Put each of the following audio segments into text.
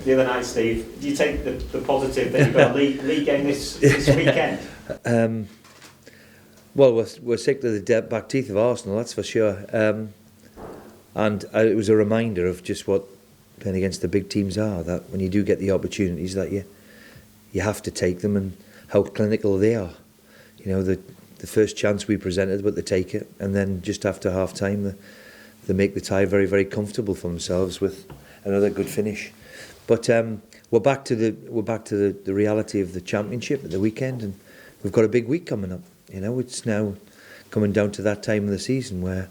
the other night, Steve. Do you take the positive that you've got a league game this weekend? Well, we're sick to the back teeth of Arsenal, that's for sure. And it was a reminder of just what playing against the big teams are, that when you do get the opportunities, that you have to take them, and how clinical they are. You know, the first chance we presented, but they take it, and then just after half time they make the tie very, very comfortable for themselves with another good finish. But we're back to the reality of the championship at the weekend, and we've got a big week coming up. You know, it's now coming down to that time of the season where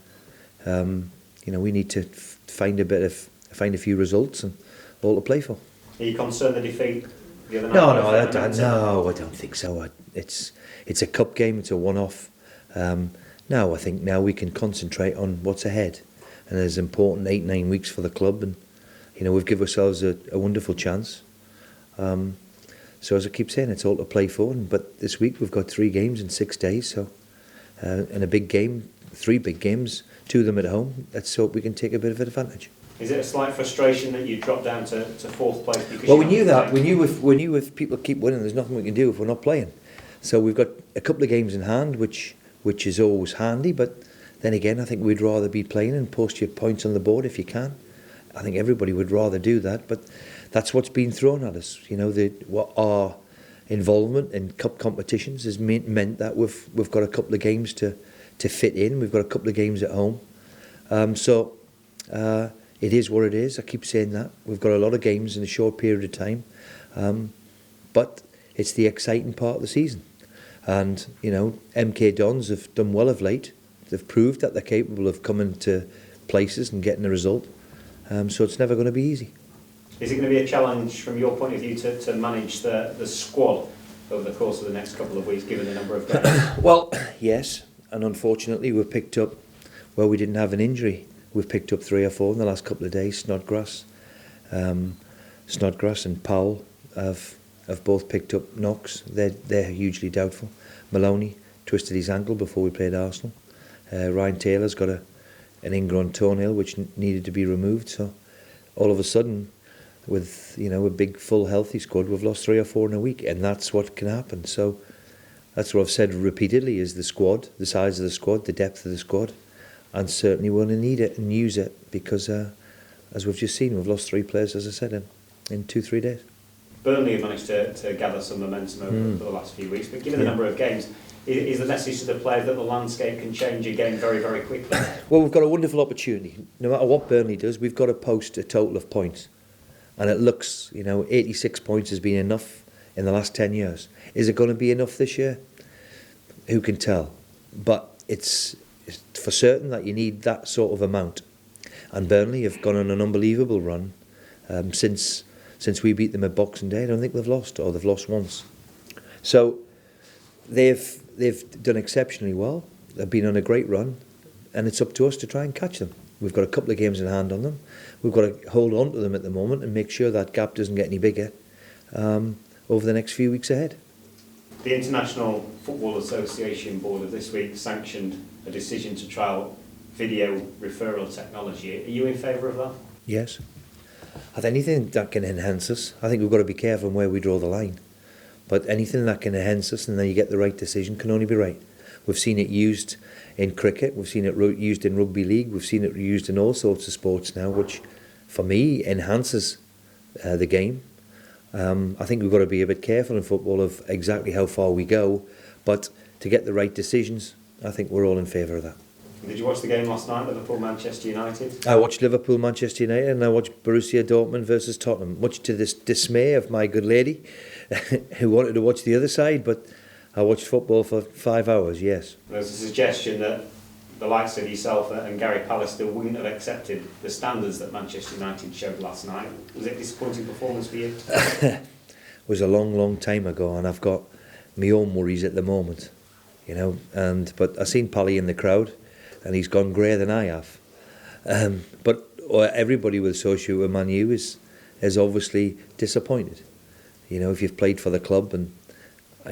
you know, we need to find a few results and all to play for. Are you concerned the defeat the other night? No, I don't think so. It's a cup game. It's a one-off. Now I think we can concentrate on what's ahead, and there's important 8-9 weeks for the club, and you know, we've given ourselves a wonderful chance. So as I keep saying, it's all to play for. But this week we've got 3 games in 6 days, so and a big game, 3 big games, 2 of them at home. Let's hope we can take a bit of advantage. Is it a slight frustration that you dropped down to 4th place? Because well, we knew that. We knew if people keep winning, there's nothing we can do if we're not playing. So we've got a couple of games in hand, which is always handy. But then again, I think we'd rather be playing and post your points on the board if you can. I think everybody would rather do that, but that's what's been thrown at us. You know, what our involvement in cup competitions has meant that we've got a couple of games to fit in. We've got a couple of games at home, so it is what it is. I keep saying that we've got a lot of games in a short period of time, but it's the exciting part of the season. And you know, MK Dons have done well of late. They've proved that they're capable of coming to places and getting a result. So it's never going to be easy. Is it going to be a challenge from your point of view to manage the squad over the course of the next couple of weeks, given the number of games? Well, yes, and unfortunately we've picked up, where we didn't have an injury, we've picked up 3 or 4 in the last couple of days. Snodgrass and Powell have both picked up knocks. They're hugely doubtful. Maloney twisted his ankle before we played Arsenal. Ryan Taylor's got an ingrown toenail which needed to be removed. So all of a sudden, with a big full healthy squad, we've lost 3 or 4 in a week, and that's what can happen. So that's what I've said repeatedly, is the squad, the size of the squad, the depth of the squad, and certainly we're going to need it and use it, because as we've just seen, we've lost 3 players, as I said, in 2-3 days. Burnley have managed to gather some momentum over the last few weeks, but given the number of games, is the message to the players that the landscape can change again very, very quickly? Well, we've got a wonderful opportunity. No matter what Burnley does, we've got to post a total of points. And it looks, 86 points has been enough in the last 10 years. Is it going to be enough this year? Who can tell? But it's for certain that you need that sort of amount. And Burnley have gone on an unbelievable run since we beat them at Boxing Day. I don't think they've lost, or they've lost once. So they've done exceptionally well. They've been on a great run, and it's up to us to try and catch them. We've got a couple of games in hand on them. We've got to hold on to them at the moment and make sure that gap doesn't get any bigger over the next few weeks ahead. The International Football Association Board have this week sanctioned a decision to trial video referral technology. Are you in favour of that? Yes. I think anything that can enhance us, I think we've got to be careful on where we draw the line. But anything that can enhance us and then you get the right decision can only be right. We've seen it used in cricket, we've seen it used in rugby league, we've seen it used in all sorts of sports now, which for me enhances the game. I think we've got to be a bit careful in football of exactly how far we go, but to get the right decisions, I think we're all in favour of that. Did you watch the game last night, Liverpool-Manchester United? I watched Liverpool-Manchester United, and I watched Borussia Dortmund versus Tottenham, much to the dismay of my good lady, who wanted to watch the other side, but I watched football for 5 hours, yes. There's a suggestion that the likes of yourself and Gary Pallister wouldn't have accepted the standards that Manchester United showed last night. Was it a disappointing performance for you? It was a long, long time ago, and I've got my own worries at the moment, but I've seen Pally in the crowd, and he's gone greyer than I have. But everybody with associated with Man U is obviously disappointed. If you've played for the club and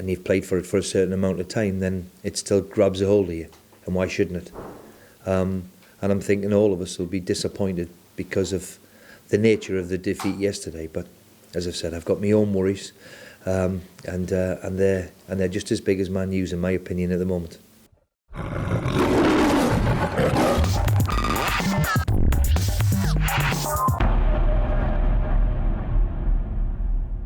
you've played for it for a certain amount of time, then it still grabs a hold of you, and why shouldn't it? And I'm thinking all of us will be disappointed because of the nature of the defeat yesterday. But as I've said, I've got my own worries, and they're just as big as Man U's in my opinion at the moment.